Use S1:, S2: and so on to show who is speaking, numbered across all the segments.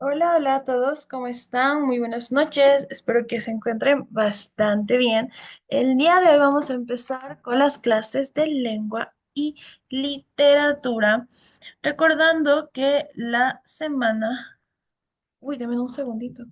S1: Hola, hola a todos, ¿cómo están? Muy buenas noches, espero que se encuentren bastante bien. El día de hoy vamos a empezar con las clases de lengua y literatura, recordando que la semana... Uy, dame un segundito.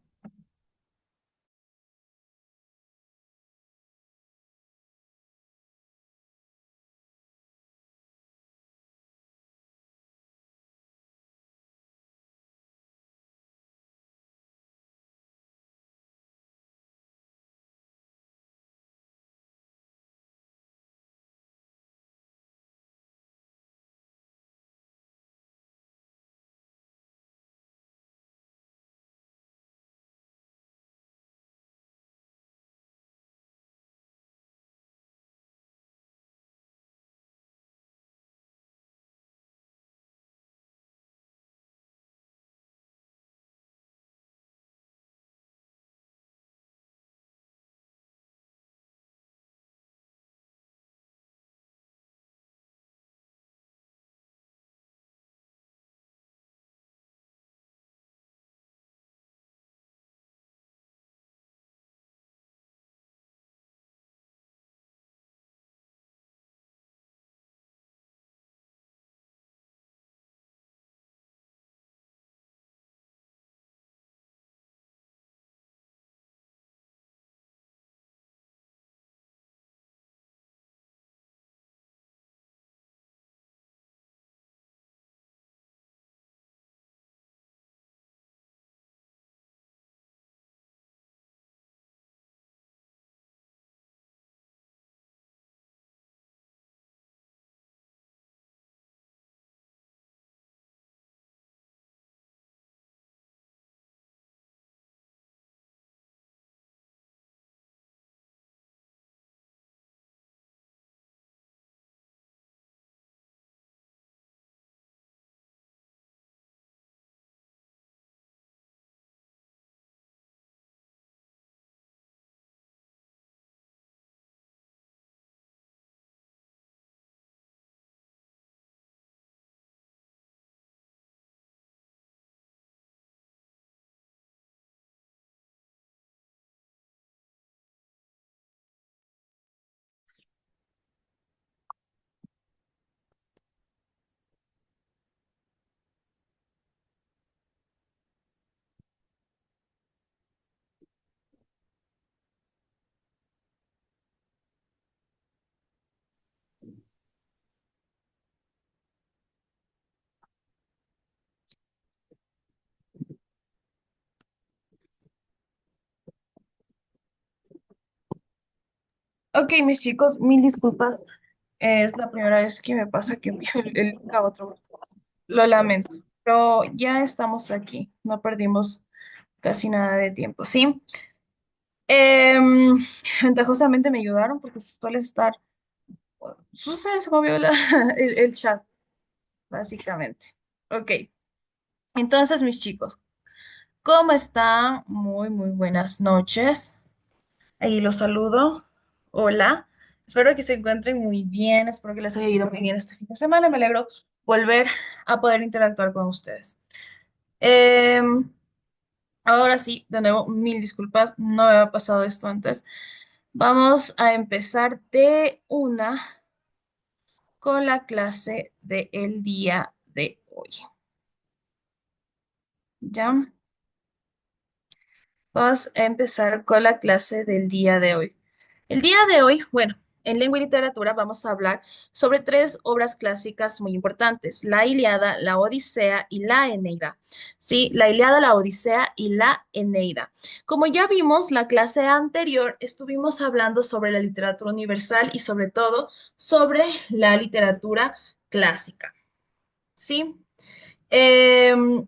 S1: Ok, mis chicos, mil disculpas. Es la primera vez que me pasa que envío el link a otro grupo. Lo lamento, pero ya estamos aquí. No perdimos casi nada de tiempo, ¿sí? Em, Ventajosamente me ayudaron porque suele estar, sucede, se movió el chat, básicamente. Ok, entonces mis chicos, ¿cómo están? Muy, muy buenas noches. Ahí los saludo. Hola. Espero que se encuentren muy bien, espero que les haya ido muy bien este fin de semana. Me alegro volver a poder interactuar con ustedes. Em, Ahora sí, de nuevo, mil disculpas, no me había pasado esto antes. Vamos a empezar de una con la clase del día de hoy. ¿Ya? Vamos a empezar con la clase del día de hoy. El día de hoy, bueno, en lengua y literatura vamos a hablar sobre tres obras clásicas muy importantes, la Ilíada, la Odisea y la Eneida. Sí, la Ilíada, la Odisea y la Eneida. Como ya vimos, la clase anterior estuvimos hablando sobre la literatura universal y sobre todo sobre la literatura clásica. ¿Sí? Em,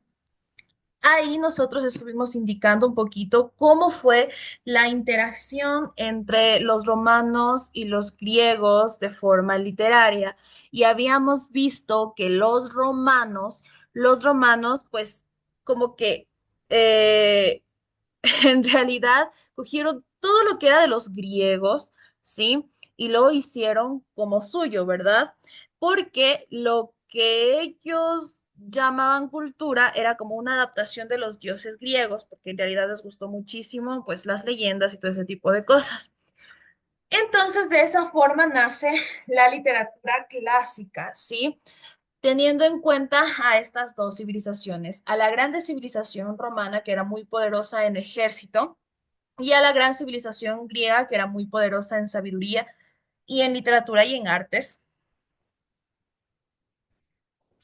S1: Ahí nosotros estuvimos indicando un poquito cómo fue la interacción entre los romanos y los griegos de forma literaria. Y habíamos visto que los romanos, pues como que eh, en realidad cogieron todo lo que era de los griegos, ¿sí? Y lo hicieron como suyo, ¿verdad? Porque lo que ellos llamaban cultura era como una adaptación de los dioses griegos, porque en realidad les gustó muchísimo, pues, las leyendas y todo ese tipo de cosas. Entonces, de esa forma nace la literatura clásica, ¿sí? Teniendo en cuenta a estas dos civilizaciones, a la grande civilización romana, que era muy poderosa en ejército, y a la gran civilización griega, que era muy poderosa en sabiduría y en literatura y en artes.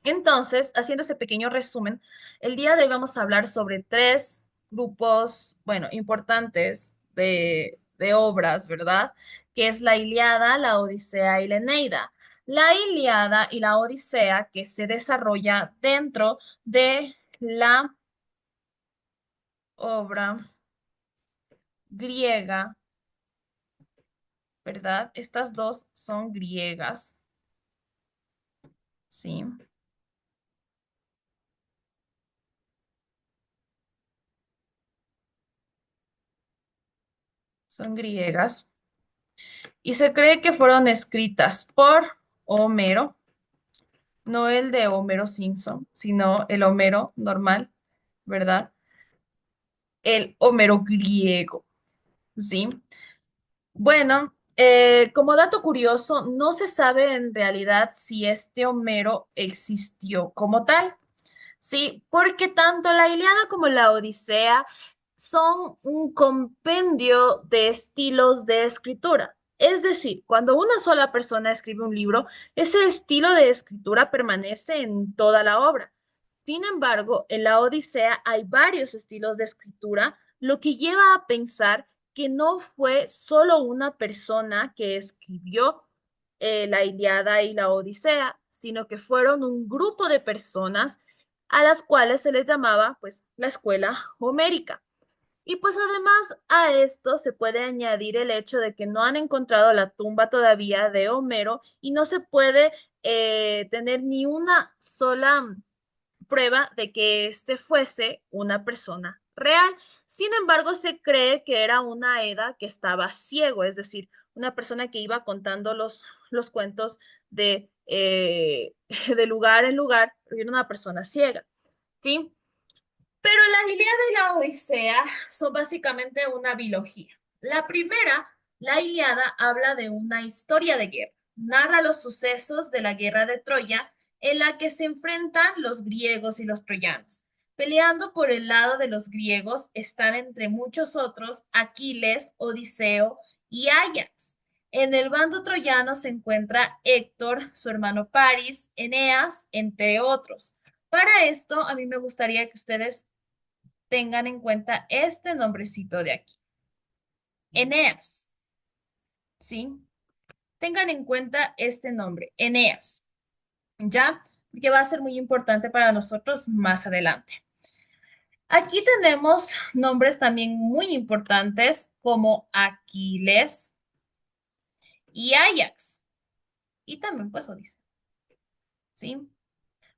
S1: Entonces, haciendo ese pequeño resumen, el día de hoy vamos a hablar sobre tres grupos, bueno, importantes de obras, ¿verdad? Que es la Ilíada, la Odisea y la Eneida. La Ilíada y la Odisea que se desarrolla dentro de la obra griega, ¿verdad? Estas dos son griegas, ¿sí? Son griegas. Y se cree que fueron escritas por Homero, no el de Homero Simpson, sino el Homero normal, ¿verdad? El Homero griego, ¿sí? Bueno, como dato curioso, no se sabe en realidad si este Homero existió como tal. Sí, porque tanto la Ilíada como la Odisea son un compendio de estilos de escritura. Es decir, cuando una sola persona escribe un libro, ese estilo de escritura permanece en toda la obra. Sin embargo, en la Odisea hay varios estilos de escritura, lo que lleva a pensar que no fue solo una persona que escribió la Ilíada y la Odisea, sino que fueron un grupo de personas a las cuales se les llamaba pues la escuela homérica. Y pues además a esto se puede añadir el hecho de que no han encontrado la tumba todavía de Homero y no se puede tener ni una sola prueba de que éste fuese una persona real. Sin embargo, se cree que era una Eda que estaba ciego, es decir, una persona que iba contando los cuentos de lugar en lugar, porque era una persona ciega, ¿sí? Pero la Ilíada y la Odisea son básicamente una biología. La primera, la Ilíada, habla de una historia de guerra. Narra los sucesos de la guerra de Troya en la que se enfrentan los griegos y los troyanos. Peleando por el lado de los griegos están entre muchos otros Aquiles, Odiseo y Áyax. En el bando troyano se encuentra Héctor, su hermano Paris, Eneas, entre otros. Para esto, a mí me gustaría que ustedes tengan en cuenta este nombrecito de aquí, Eneas, ¿sí? Tengan en cuenta este nombre, Eneas, ¿ya? Porque va a ser muy importante para nosotros más adelante. Aquí tenemos nombres también muy importantes como Aquiles y Ajax, y también pues Odisea, ¿sí?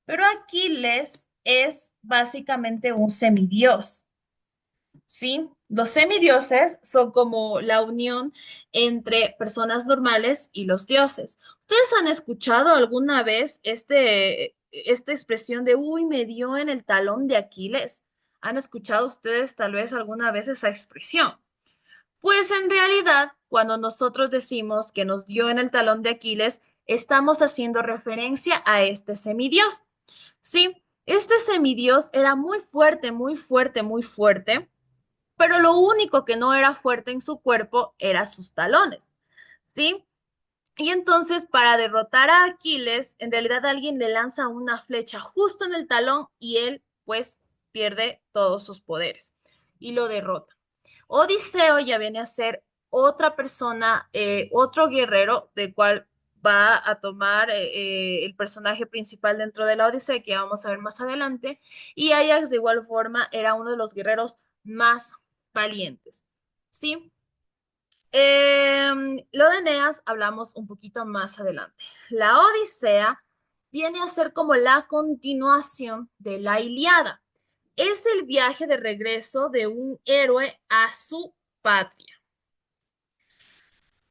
S1: Pero Aquiles es básicamente un semidios. ¿Sí? Los semidioses son como la unión entre personas normales y los dioses. ¿Ustedes han escuchado alguna vez esta expresión de, uy, me dio en el talón de Aquiles? ¿Han escuchado ustedes tal vez alguna vez esa expresión? Pues en realidad, cuando nosotros decimos que nos dio en el talón de Aquiles, estamos haciendo referencia a este semidios. Sí, este semidios era muy fuerte, muy fuerte, muy fuerte, pero lo único que no era fuerte en su cuerpo era sus talones, ¿sí? Y entonces para derrotar a Aquiles, en realidad alguien le lanza una flecha justo en el talón y él pues pierde todos sus poderes y lo derrota. Odiseo ya viene a ser otra persona, otro guerrero del cual va a tomar el personaje principal dentro de la Odisea, que vamos a ver más adelante, y Ajax de igual forma era uno de los guerreros más valientes, ¿sí? Lo de Eneas hablamos un poquito más adelante. La Odisea viene a ser como la continuación de la Ilíada. Es el viaje de regreso de un héroe a su patria.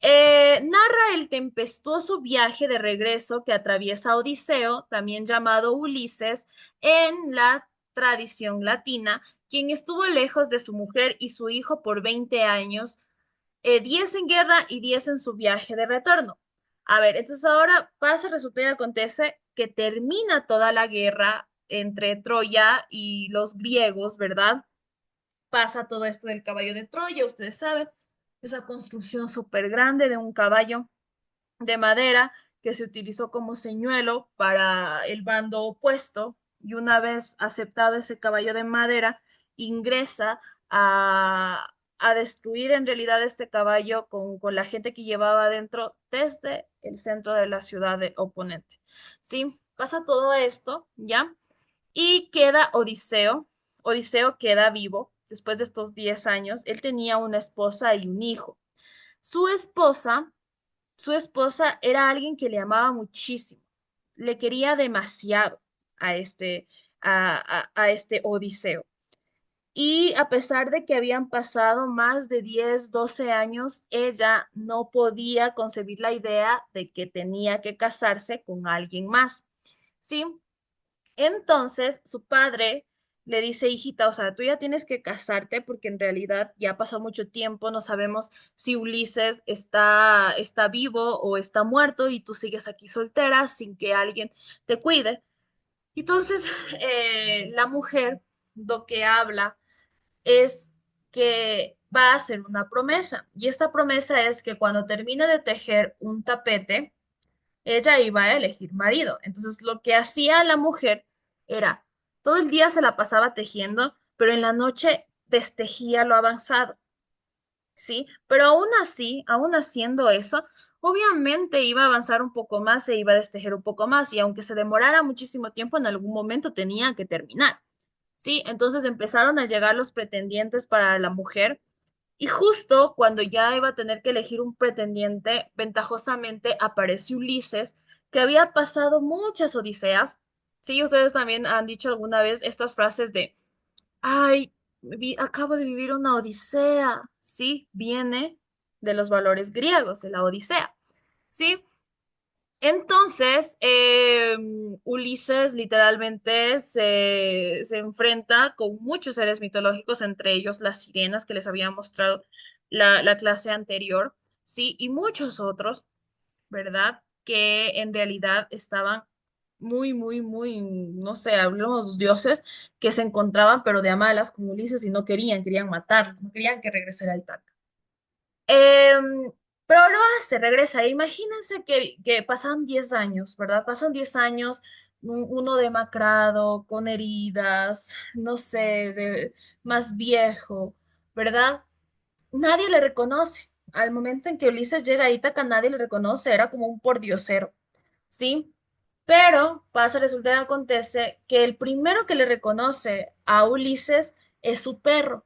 S2: Narra el tempestuoso viaje de regreso que atraviesa Odiseo, también llamado Ulises, en la tradición latina, quien estuvo lejos de su mujer y su hijo por 20 años, 10 en guerra y 10 en su viaje de retorno. A ver, entonces ahora pasa, resulta y acontece que termina toda la guerra entre Troya y los griegos, ¿verdad? Pasa todo esto del caballo de Troya, ustedes saben, esa construcción súper grande de un caballo de madera que se utilizó como señuelo para el bando opuesto y una vez aceptado ese caballo de madera, ingresa a destruir en realidad este caballo con la gente que llevaba adentro desde el centro de la ciudad de oponente. ¿Sí? Pasa todo esto, ¿ya? Y queda Odiseo. Odiseo queda vivo después de estos 10 años. Él tenía una esposa y un hijo. Su esposa su esposa era alguien que le amaba muchísimo, le quería demasiado a a este Odiseo. Y a pesar de que habían pasado más de 10, 12 años, ella no podía concebir la idea de que tenía que casarse con alguien más. ¿Sí? Entonces, su padre le dice, hijita, o sea, tú ya tienes que casarte porque en realidad ya pasó mucho tiempo, no sabemos si Ulises está vivo o está muerto y tú sigues aquí soltera sin que alguien te cuide. Entonces, la mujer lo que habla es que va a hacer una promesa y esta promesa es que cuando termine de tejer un tapete, ella iba a elegir marido. Entonces, lo que hacía la mujer era, todo el día se la pasaba tejiendo, pero en la noche destejía lo avanzado, ¿sí? Pero aún así, aún haciendo eso, obviamente iba a avanzar un poco más e iba a destejer un poco más, y aunque se demorara muchísimo tiempo, en algún momento tenía que terminar, ¿sí? Entonces empezaron a llegar los pretendientes para la mujer y justo cuando ya iba a tener que elegir un pretendiente, ventajosamente aparece Ulises, que había pasado muchas odiseas. Sí, ustedes también han dicho alguna vez estas frases de, ay, acabo de vivir una odisea. Sí, viene de los valores griegos, de la odisea. Sí, entonces, Ulises literalmente se enfrenta con muchos seres mitológicos, entre ellos las sirenas que les había mostrado la clase anterior, ¿sí? Y muchos otros, ¿verdad? Que en realidad estaban muy, no sé, hablamos dioses que se encontraban, pero de a malas con Ulises y no querían, querían matarlo, no querían que regresara a Ítaca. Pero lo hace, regresa. E imagínense que pasan 10 años, ¿verdad? Pasan 10 años, uno demacrado, con heridas, no sé, más viejo, ¿verdad? Nadie le reconoce. Al momento en que Ulises llega a Ítaca, nadie le reconoce, era como un pordiosero, ¿sí? Pero pasa, resulta y acontece que el primero que le reconoce a Ulises es su perro,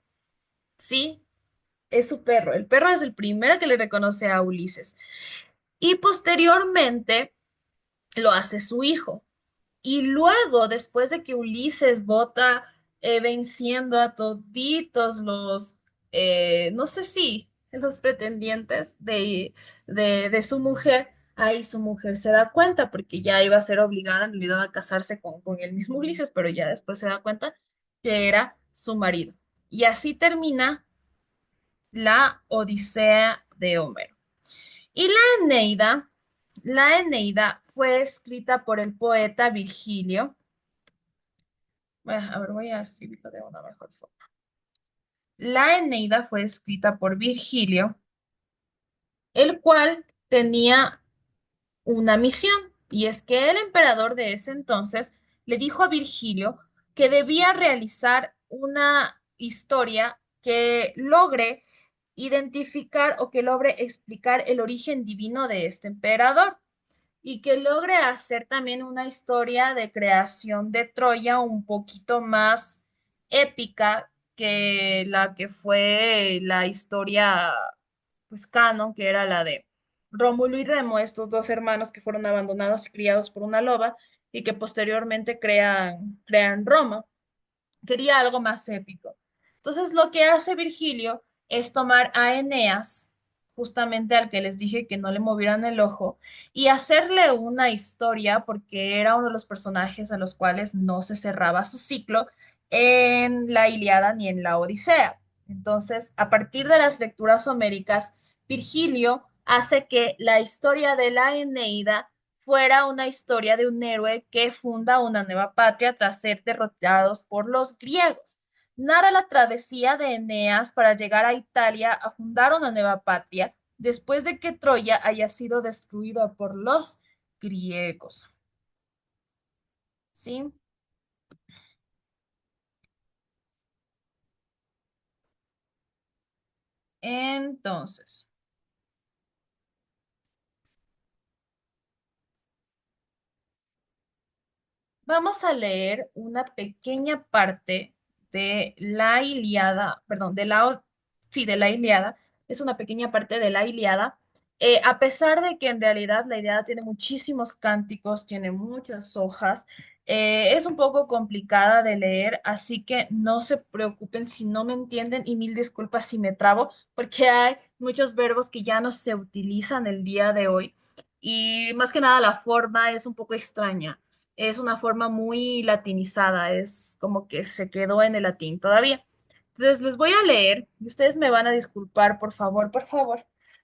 S2: ¿sí? Es su perro. El perro es el primero que le reconoce a Ulises. Y posteriormente lo hace su hijo. Y luego, después de que Ulises vota venciendo a toditos no sé si, los pretendientes de su mujer, ahí su mujer se da cuenta, porque ya iba a ser obligada en realidad a casarse con el mismo Ulises, pero ya después se da cuenta que era su marido. Y así termina la Odisea de Homero. Y la Eneida fue escrita por el poeta Virgilio. A ver, voy a escribirlo de una mejor forma. La Eneida fue escrita por Virgilio, el cual tenía una misión, y es que el emperador de ese entonces le dijo a Virgilio que debía realizar una historia que logre identificar o que logre explicar el origen divino de este emperador y que logre hacer también una historia de creación de Troya un poquito más épica que la que fue la historia, pues canon, que era la de Rómulo y Remo, estos dos hermanos que fueron abandonados y criados por una loba y que posteriormente crean Roma. Quería algo más épico. Entonces lo que hace Virgilio es tomar a Eneas, justamente al que les dije que no le movieran el ojo, y hacerle una historia, porque era uno de los personajes a los cuales no se cerraba su ciclo en la Ilíada ni en la Odisea. Entonces, a partir de las lecturas homéricas, Virgilio hace que la historia de la Eneida fuera una historia de un héroe que funda una nueva patria tras ser derrotados por los griegos. Narra la travesía de Eneas para llegar a Italia a fundar una nueva patria después de que Troya haya sido destruida por los griegos. ¿Sí? Entonces, vamos a leer una pequeña parte de la Ilíada, perdón, sí, de la Ilíada. Es una pequeña parte de la Ilíada. A pesar de que en realidad la Ilíada tiene muchísimos cánticos, tiene muchas hojas, es un poco complicada de leer, así que no se preocupen si no me entienden y mil disculpas si me trabo, porque hay muchos verbos que ya no se utilizan el día de hoy y más que nada la forma es un poco extraña. Es una forma muy latinizada, es como que se quedó en el latín todavía. Entonces les voy a leer y ustedes me van a disculpar, por favor,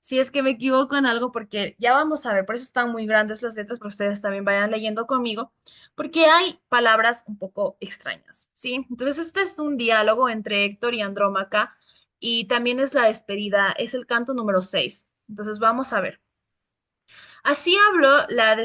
S2: si es que me equivoco en algo, porque ya vamos a ver, por eso están muy grandes las letras, pero ustedes también vayan leyendo conmigo, porque hay palabras un poco extrañas, ¿sí? Entonces este es un diálogo entre Héctor y Andrómaca y también es la despedida, es el canto número 6. Entonces vamos a ver. Así habló la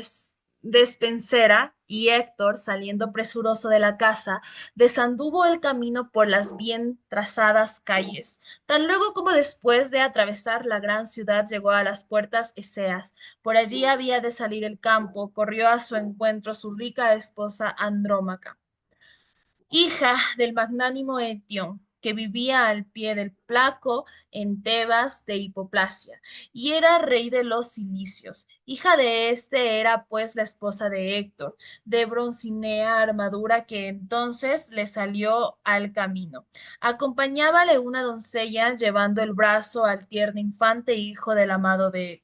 S2: despensera y Héctor, saliendo presuroso de la casa, desanduvo el camino por las bien trazadas calles. Tan luego como después de atravesar la gran ciudad llegó a las puertas Eseas. Por allí había de salir el campo, corrió a su encuentro su rica esposa Andrómaca, hija del magnánimo Etión, que vivía al pie del Placo en Tebas de Hipoplasia, y era rey de los cilicios. Hija de este era pues la esposa de Héctor, de Broncinea armadura que entonces le salió al camino. Acompañábale una doncella llevando el brazo al tierno infante hijo amado de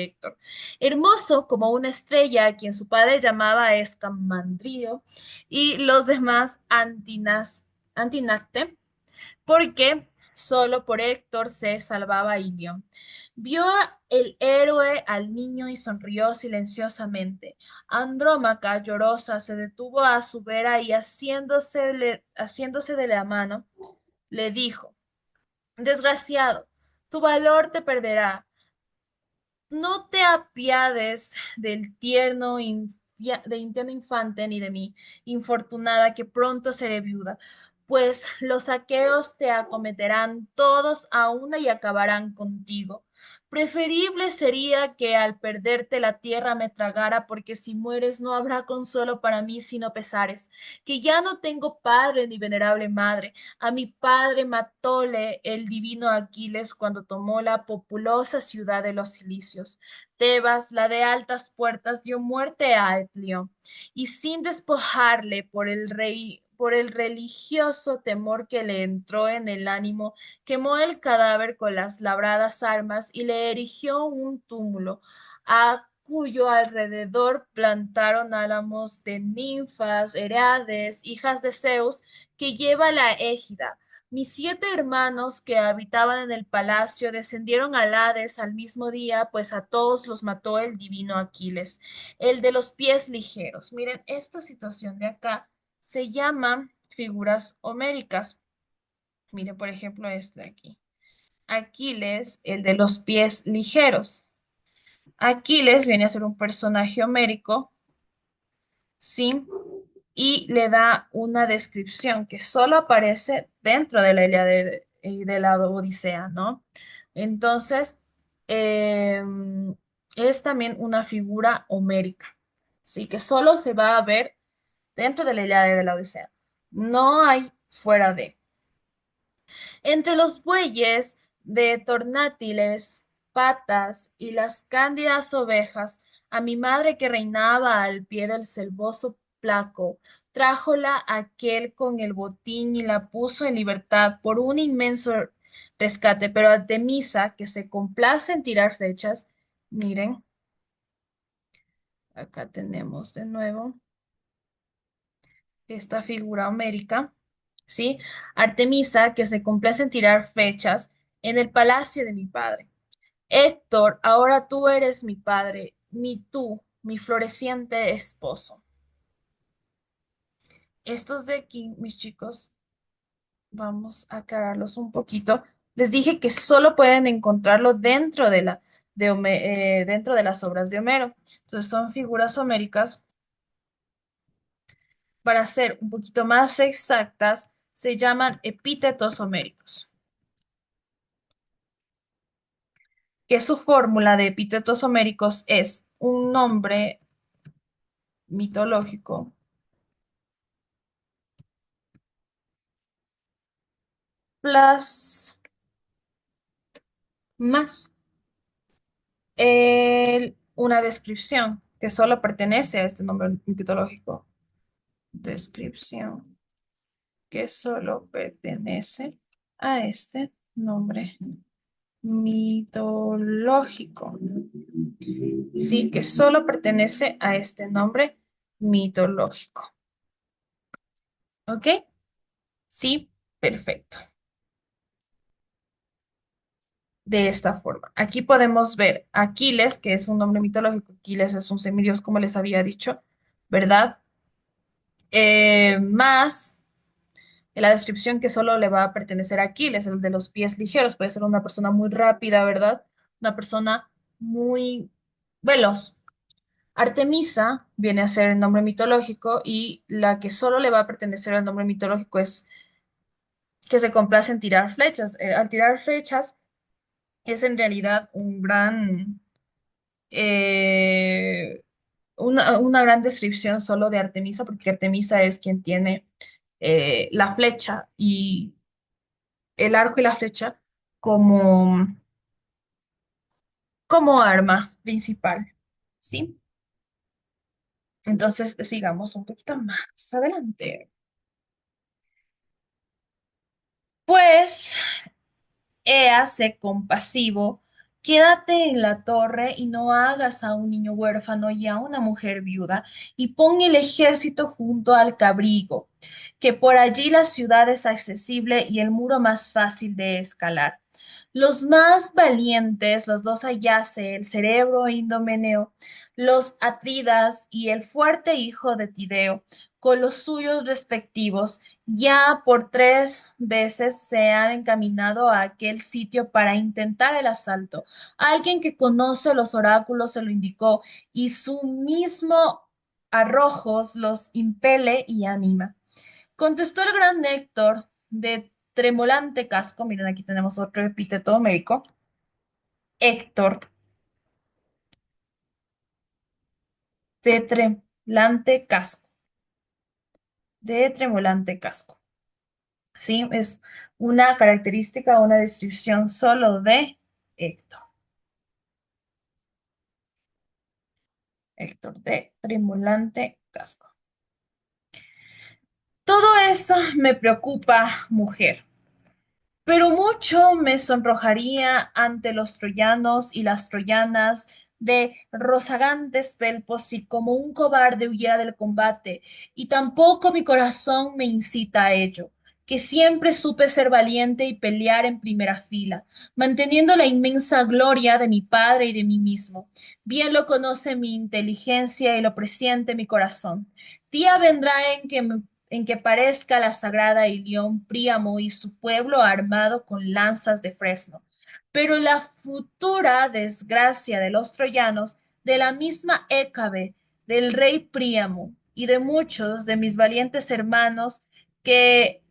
S2: Héctor, hermoso como una estrella, a quien su padre llamaba Escamandrio, y los demás Antinacte, porque solo por Héctor se salvaba Ilion. Vio el héroe al niño y sonrió silenciosamente. Andrómaca, llorosa, se detuvo a su vera y haciéndose de la mano, le dijo, desgraciado, tu valor te perderá. No te apiades del tierno infante ni de mí, infortunada, que pronto seré viuda, pues los aqueos te acometerán todos a una y acabarán contigo. Preferible sería que al perderte la tierra me tragara, porque si mueres no habrá consuelo para mí sino pesares, que ya no tengo padre ni venerable madre. A mi padre matóle el divino Aquiles cuando tomó la populosa ciudad de los cilicios. Tebas, la de altas puertas, dio muerte a Etlión, y sin despojarle por el religioso temor que le entró en el ánimo, quemó el cadáver con las labradas armas y le erigió un túmulo, a cuyo alrededor plantaron álamos de ninfas, Herádes, hijas de Zeus, que lleva la égida. Mis 7 hermanos que habitaban en el palacio descendieron al Hades al mismo día, pues a todos los mató el divino Aquiles, el de los pies ligeros. Miren, esta situación de acá se llama figuras homéricas. Miren, por ejemplo, este de aquí. Aquiles, el de los pies ligeros. Aquiles viene a ser un personaje homérico, ¿sí? Y le da una descripción que solo aparece dentro de la Ilíada y de la Odisea, ¿no? Entonces, eh, es también una figura homérica, sí, que solo se va a ver dentro de la Ilíada y de la Odisea. No hay fuera de. Entre los bueyes de tornátiles, patas y las cándidas ovejas, a mi madre que reinaba al pie del selvoso placo, trájola aquel con el botín y la puso en libertad por un inmenso rescate, pero Artemisa, que se complace en tirar flechas, miren, acá tenemos de nuevo esta figura homérica, ¿sí? Artemisa, que se complace en tirar flechas en el palacio de mi padre. Héctor, ahora tú eres mi padre, mi floreciente esposo. Estos de aquí, mis chicos, vamos a aclararlos un poquito. Les dije que solo pueden encontrarlo dentro de dentro de las obras de Homero. Entonces son figuras homéricas. Para ser un poquito más exactas, se llaman epítetos homéricos, que su fórmula de epítetos homéricos es un nombre mitológico plus más una descripción que solo pertenece a este nombre mitológico. Descripción que solo pertenece a este nombre mitológico. Sí, que solo pertenece a este nombre mitológico. ¿Ok? Sí, perfecto. De esta forma. Aquí podemos ver Aquiles, que es un nombre mitológico. Aquiles es un semidios, como les había dicho, ¿verdad? Más la descripción que solo le va a pertenecer a Aquiles, el de los pies ligeros. Puede ser una persona muy rápida, ¿verdad? Una persona muy veloz. Artemisa viene a ser el nombre mitológico y la que solo le va a pertenecer al nombre mitológico es que se complace en tirar flechas. Al tirar flechas es en realidad eh, una gran descripción solo de Artemisa, porque Artemisa es quien tiene la flecha y el arco y la flecha como, como arma principal, ¿sí? Entonces, sigamos un poquito más adelante. Pues Éase compasivo, quédate en la torre y no hagas a un niño huérfano y a una mujer viuda, y pon el ejército junto al Cabrigo, que por allí la ciudad es accesible y el muro más fácil de escalar. Los más valientes, los dos Ayace, el cerebro Indomeneo, los Atridas y el fuerte hijo de Tideo, con los suyos respectivos, ya por 3 veces se han encaminado a aquel sitio para intentar el asalto. Alguien que conoce los oráculos se lo indicó y su mismo arrojos los impele y anima. Contestó el gran Héctor de tremolante casco. Miren, aquí tenemos otro epíteto homérico. Héctor de tremolante casco. De tremolante casco. ¿Sí? Es una característica, una descripción solo de Héctor. Héctor de tremolante casco. Todo eso me preocupa, mujer. Pero mucho me sonrojaría ante los troyanos y las troyanas de rozagantes felpos si como un cobarde huyera del combate, y tampoco mi corazón me incita a ello, que siempre supe ser valiente y pelear en primera fila, manteniendo la inmensa gloria de mi padre y de mí mismo. Bien lo conoce mi inteligencia y lo presiente mi corazón. Día vendrá en que parezca la sagrada Ilión Príamo y su pueblo armado con lanzas de fresno. Pero la futura desgracia de los troyanos, de la misma Hécabe, del rey Príamo y de muchos de mis valientes hermanos que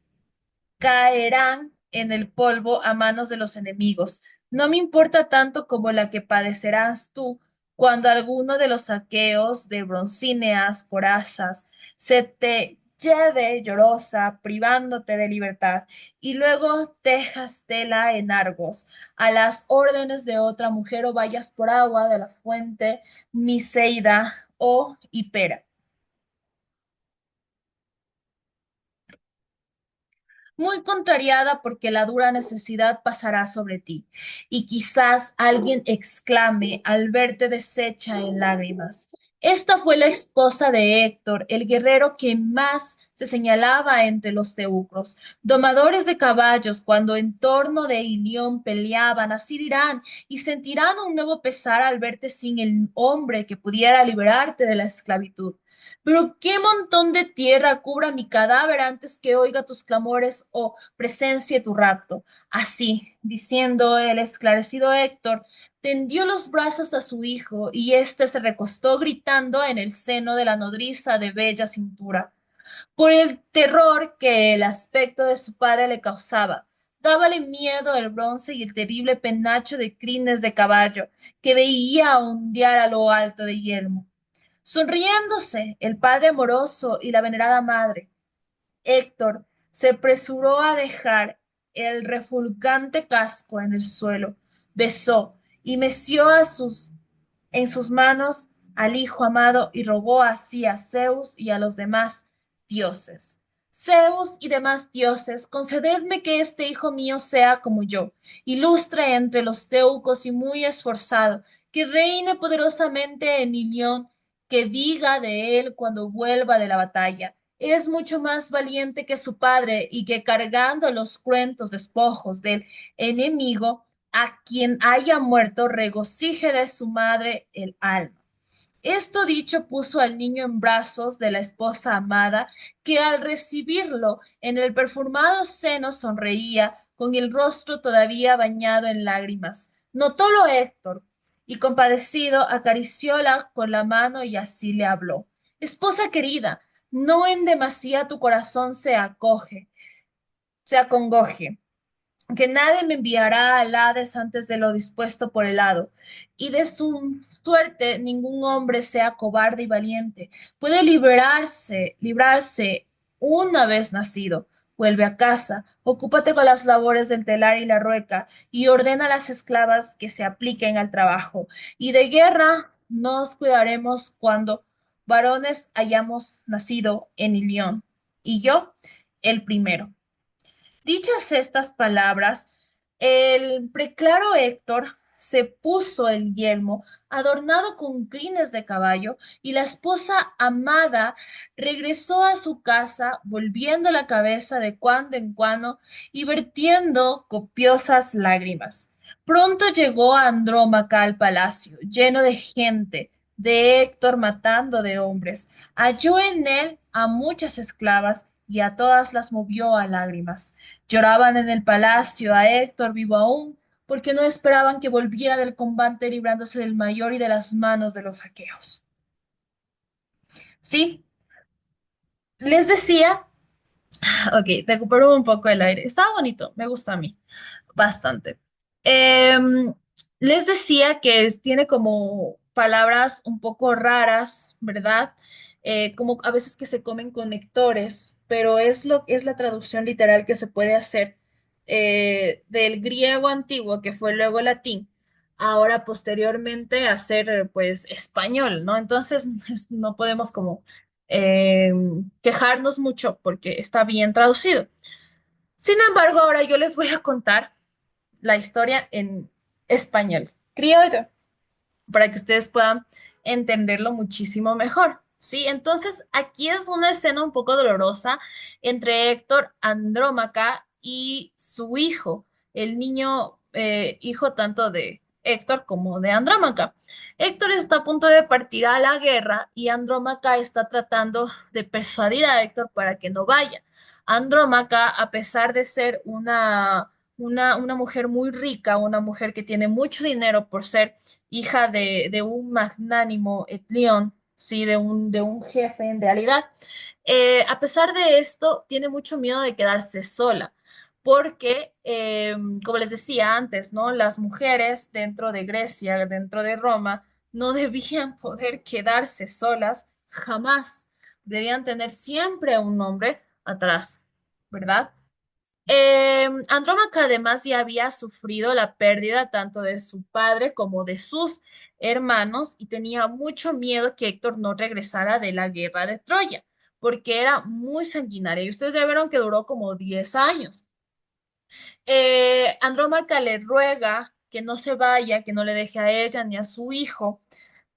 S2: caerán en el polvo a manos de los enemigos. No me importa tanto como la que padecerás tú cuando alguno de los aqueos de broncíneas corazas se te lleve llorosa, privándote de libertad, y luego tejas tela en Argos, a las órdenes de otra mujer o vayas por agua de la fuente Miseida o Hipera. muy contrariada porque la dura necesidad pasará sobre ti, y quizás alguien exclame al verte deshecha en lágrimas. Esta fue la esposa de Héctor, el guerrero que más se señalaba entre los teucros. Domadores de caballos, cuando en torno de Ilión peleaban, así dirán, y sentirán un nuevo pesar al verte sin el hombre que pudiera liberarte de la esclavitud. Pero qué montón de tierra cubra mi cadáver antes que oiga tus clamores o presencie tu rapto. Así, diciendo el esclarecido Héctor, tendió los brazos a su hijo y éste se recostó gritando en el seno de la nodriza de bella cintura por el terror que el aspecto de su padre le causaba. Dábale miedo el bronce y el terrible penacho de crines de caballo que veía ondear a lo alto de yelmo. Sonriéndose, el padre amoroso y la venerada madre, Héctor se apresuró a dejar el refulgante casco en el suelo, besó y meció en sus manos al hijo amado y rogó así a Zeus y a los demás dioses. Zeus y demás dioses, concededme que este hijo mío sea como yo, ilustre entre los teucos y muy esforzado, que reine poderosamente en Ilión, que diga de él cuando vuelva de la batalla. Es mucho más valiente que su padre y que cargando los cruentos despojos del enemigo, a quien haya muerto regocije de su madre el alma. Esto dicho, puso al niño en brazos de la esposa amada, que al recibirlo en el perfumado seno sonreía, con el rostro todavía bañado en lágrimas. Notólo Héctor, y compadecido acaricióla con la mano y así le habló. Esposa querida, no en demasía tu corazón se acongoje que nadie me enviará al Hades antes de lo dispuesto por el hado, y de su suerte ningún hombre sea cobarde y valiente. Puede librarse una vez nacido. Vuelve a casa, ocúpate con las labores del telar y la rueca, y ordena a las esclavas que se apliquen al trabajo. Y de guerra nos cuidaremos cuando varones hayamos nacido en Ilión, y yo el primero. Dichas estas palabras, el preclaro Héctor se puso el yelmo adornado con crines de caballo y la esposa amada regresó a su casa volviendo la cabeza de cuando en cuando y vertiendo copiosas lágrimas. Pronto llegó Andrómaca al palacio, lleno de gente, de Héctor matando de hombres. Halló en él a muchas esclavas y a todas las movió a lágrimas. Lloraban en el palacio a Héctor vivo aún, porque no esperaban que volviera del combate librándose del mayor y de las manos de los aqueos. Sí, les decía, ok, recupero un poco el aire. Estaba bonito, me gusta a mí, bastante. Les decía que tiene como palabras un poco raras, ¿verdad? Como a veces que se comen conectores, pero es la traducción literal que se puede hacer del griego antiguo, que fue luego latín, ahora posteriormente hacer pues español, ¿no? Entonces no podemos como eh, quejarnos mucho porque está bien traducido. Sin embargo, ahora yo les voy a contar la historia en español criollo para que ustedes puedan entenderlo muchísimo mejor. Sí, entonces aquí es una escena un poco dolorosa entre Héctor Andrómaca y su hijo, el niño hijo tanto de Héctor como de Andrómaca. Héctor está a punto de partir a la guerra y Andrómaca está tratando de persuadir a Héctor para que no vaya. Andrómaca, a pesar de ser una mujer muy rica, una mujer que tiene mucho dinero por ser hija de un magnánimo león, sí, de un jefe en realidad. A pesar de esto, tiene mucho miedo de quedarse sola, porque, como les decía antes, ¿no? Las mujeres dentro de Grecia, dentro de Roma, no debían poder quedarse solas jamás. Debían tener siempre a un hombre atrás, ¿verdad? Andrómaca además ya había sufrido la pérdida tanto de su padre como de sus hermanos y tenía mucho miedo que Héctor no regresara de la guerra de Troya. porque era muy sanguinaria. Y ustedes ya vieron que duró como 10 años. Andrómaca le ruega que no se vaya, que no le deje a ella ni a su hijo,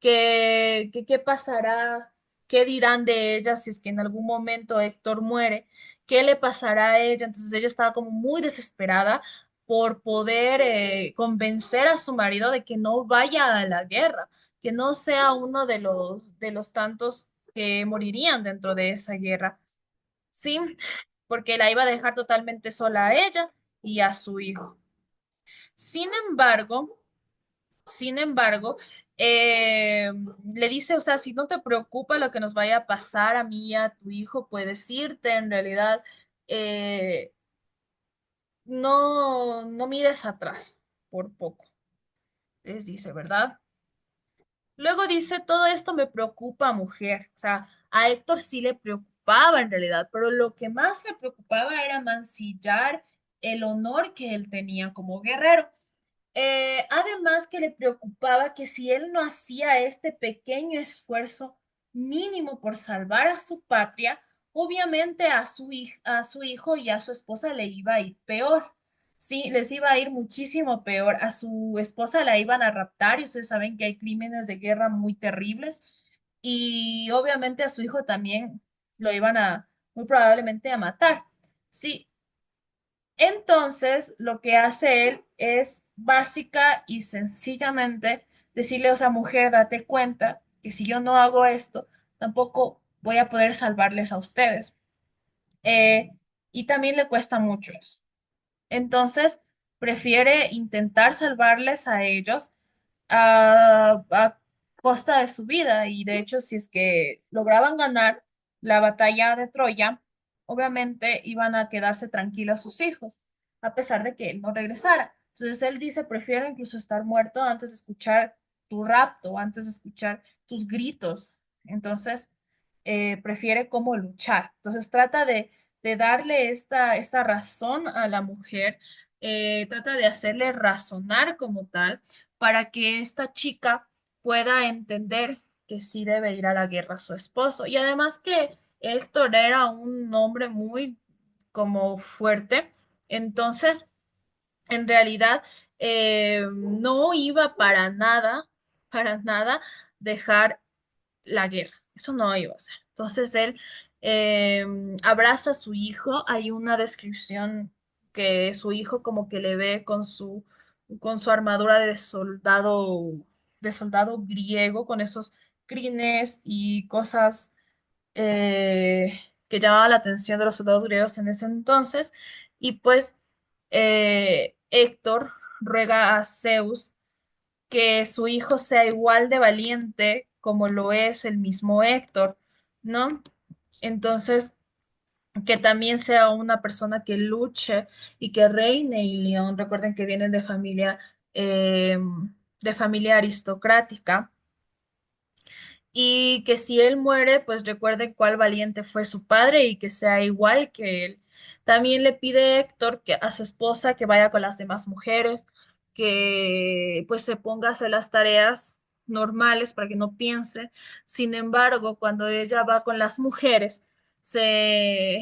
S2: que qué pasará, qué dirán de ella si es que en algún momento Héctor muere, qué le pasará a ella. Entonces ella estaba como muy desesperada por poder convencer a su marido de que no vaya a la guerra, que no sea uno de los tantos que morirían dentro de esa guerra. Sí, porque la iba a dejar totalmente sola a ella y a su hijo. Sin embargo, sin embargo, eh, le dice, o sea, si no te preocupa lo que nos vaya a pasar a mí y a tu hijo, puedes irte, en realidad, eh, no mires atrás por poco, les dice, ¿verdad? Luego dice, todo esto me preocupa, mujer. O sea, a Héctor sí le preocupaba en realidad, pero lo que más le preocupaba era mancillar el honor que él tenía como guerrero. Además que le preocupaba que si él no hacía este pequeño esfuerzo mínimo por salvar a su patria, obviamente a su hijo y a su esposa le iba a ir peor. Sí, les iba a ir muchísimo peor. A su esposa la iban a raptar y ustedes saben que hay crímenes de guerra muy terribles. Y obviamente a su hijo también lo iban a, muy probablemente a matar. Sí, entonces, lo que hace él es básica y sencillamente decirle, o sea, mujer, date cuenta que si yo no hago esto, tampoco voy a poder salvarles a ustedes. Eh, y también le cuesta mucho eso. Entonces, prefiere intentar salvarles a ellos a costa de su vida. Y de hecho, si es que lograban ganar la batalla de Troya, obviamente iban a quedarse tranquilos sus hijos, a pesar de que él no regresara. Entonces él dice, prefiero incluso estar muerto antes de escuchar tu rapto, antes de escuchar tus gritos. Entonces, prefiere cómo luchar. Entonces trata de darle esta razón a la mujer, trata de hacerle razonar como tal para que esta chica pueda entender que sí debe ir a la guerra a su esposo. Y además que Héctor era un hombre muy como fuerte, entonces en realidad no iba para nada dejar la guerra. Eso no iba a ser. Entonces él eh, abraza a su hijo. Hay una descripción que su hijo como que le ve con su armadura de soldado griego, con esos crines y cosas que llamaban la atención de los soldados griegos en ese entonces. Y pues Héctor ruega a Zeus que su hijo sea igual de valiente como lo es el mismo Héctor, ¿no? Entonces, que también sea una persona que luche y que reine en León. Recuerden que vienen eh, de familia aristocrática y que si él muere, pues recuerde cuál valiente fue su padre y que sea igual que él. También le pide Héctor que a su esposa que vaya con las demás mujeres, que pues se ponga a hacer las tareas normales para que no piense. Sin embargo, cuando ella va con las mujeres, se,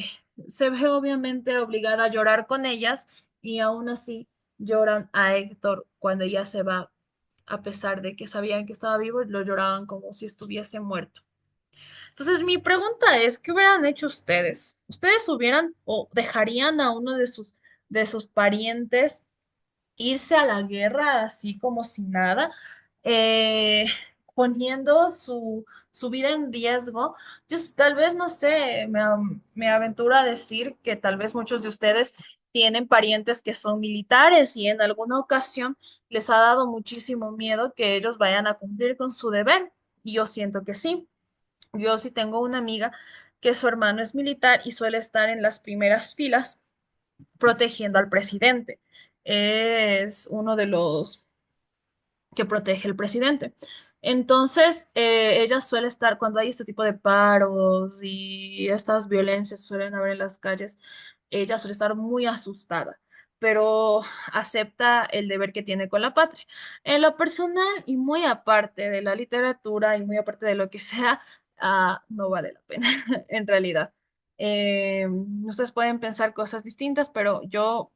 S2: se ve obviamente obligada a llorar con ellas y aún así lloran a Héctor cuando ella se va a pesar de que sabían que estaba vivo, lo lloraban como si estuviese muerto. Entonces, mi pregunta es, ¿qué hubieran hecho ustedes? ¿Ustedes hubieran o dejarían a uno de sus parientes irse a la guerra así como si nada, eh, poniendo su vida en riesgo? Yo tal vez, no sé, me aventuro a decir que tal vez muchos de ustedes tienen parientes que son militares y en alguna ocasión les ha dado muchísimo miedo que ellos vayan a cumplir con su deber. Y yo siento que sí. Yo sí tengo una amiga que su hermano es militar y suele estar en las primeras filas protegiendo al presidente. Es uno de los que protege el presidente. Entonces, ella suele estar, cuando hay este tipo de paros y estas violencias suelen haber en las calles, ella suele estar muy asustada, pero acepta el deber que tiene con la patria. En lo personal y muy aparte de la literatura y muy aparte de lo que sea, no vale la pena, en realidad. Ustedes pueden pensar cosas distintas, pero yo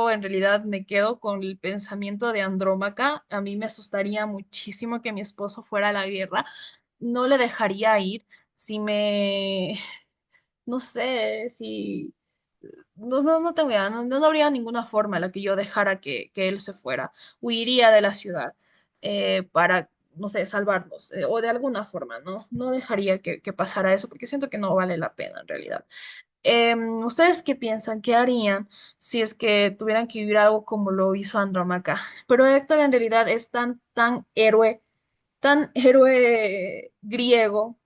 S2: en realidad me quedo con el pensamiento de Andrómaca. A mí me asustaría muchísimo que mi esposo fuera a la guerra. No le dejaría ir. Si me, no sé, si no tengo idea, no habría ninguna forma en la que yo dejara que él se fuera. Huiría de la ciudad para, no sé, salvarlos, o de alguna forma, ¿no? No dejaría que pasara eso porque siento que no vale la pena en realidad. ¿Ustedes qué piensan? ¿Qué harían si es que tuvieran que vivir algo como lo hizo Andrómaca? Pero Héctor en realidad es tan héroe griego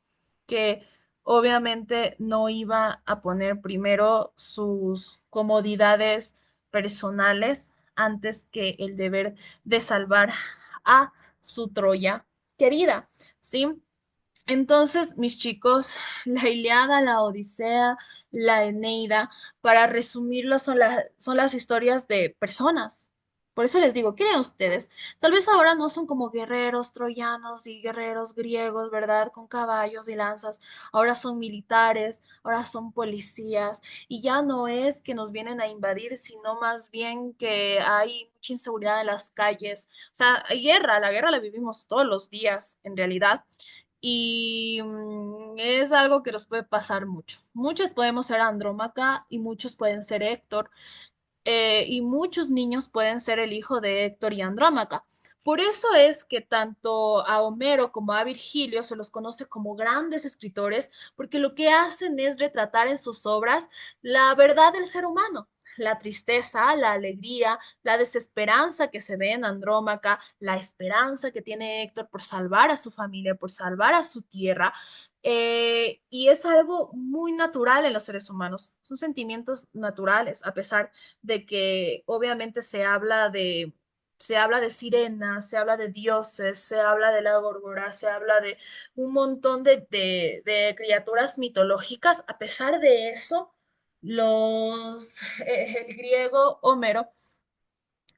S2: que obviamente no iba a poner primero sus comodidades personales antes que el deber de salvar a su Troya querida, ¿sí? Entonces, mis chicos, la Ilíada, la Odisea, la Eneida, para resumirlo, son las historias de personas. Por eso les digo, ¿qué creen ustedes? Tal vez ahora no son como guerreros troyanos y guerreros griegos, ¿verdad? Con caballos y lanzas. Ahora son militares, ahora son policías. Y ya no es que nos vienen a invadir, sino más bien que hay mucha inseguridad en las calles. O sea, hay guerra, la guerra la vivimos todos los días, en realidad y es algo que nos puede pasar mucho. Muchos podemos ser Andrómaca y muchos pueden ser Héctor, y muchos niños pueden ser el hijo de Héctor y Andrómaca. Por eso es que tanto a Homero como a Virgilio se los conoce como grandes escritores, porque lo que hacen es retratar en sus obras la verdad del ser humano. La tristeza, la alegría, la desesperanza que se ve en Andrómaca, la esperanza que tiene Héctor por salvar a su familia, por salvar a su tierra, y es algo muy natural en los seres humanos. Son sentimientos naturales, a pesar de que obviamente se habla de sirenas, se habla de dioses, se habla de la górgora, se habla de un montón de criaturas mitológicas. A pesar de eso, el griego Homero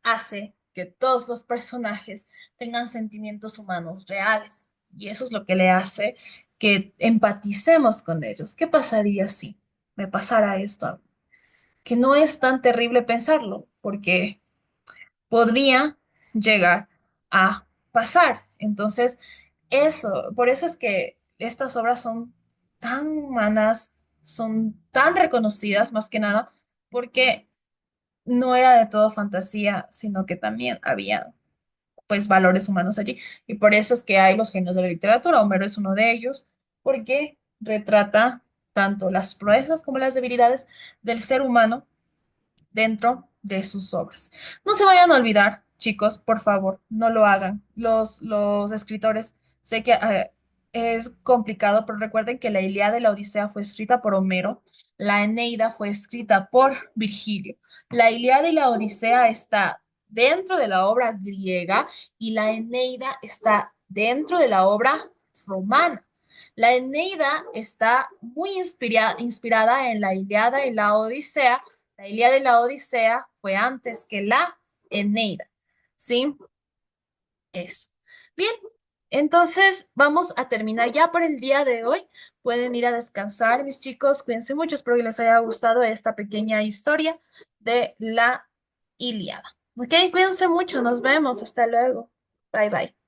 S2: hace que todos los personajes tengan sentimientos humanos reales. Y eso es lo que le hace que empaticemos con ellos. ¿Qué pasaría si me pasara esto? Que no es tan terrible pensarlo, porque podría llegar a pasar. Entonces, por eso es que estas obras son tan humanas, son tan reconocidas más que nada, porque no era de todo fantasía, sino que también había pues valores humanos allí. Y por eso es que hay los genios de la literatura. Homero es uno de ellos, porque retrata tanto las proezas como las debilidades del ser humano dentro de sus obras. No se vayan a olvidar, chicos, por favor, no lo hagan. Los escritores, sé que es complicado, pero recuerden que la Ilíada y la Odisea fue escrita por Homero, la Eneida fue escrita por Virgilio. La Ilíada y la Odisea está dentro de la obra griega y la Eneida está dentro de la obra romana. La Eneida está muy inspirada en la Ilíada y la Odisea. La Ilíada y la Odisea fue antes que la Eneida. ¿Sí? Eso. Bien, entonces vamos a terminar ya por el día de hoy. Pueden ir a descansar, mis chicos. Cuídense mucho. Espero que les haya gustado esta pequeña historia de la Ilíada. Ok, cuídense mucho. Nos vemos. Hasta luego. Bye bye.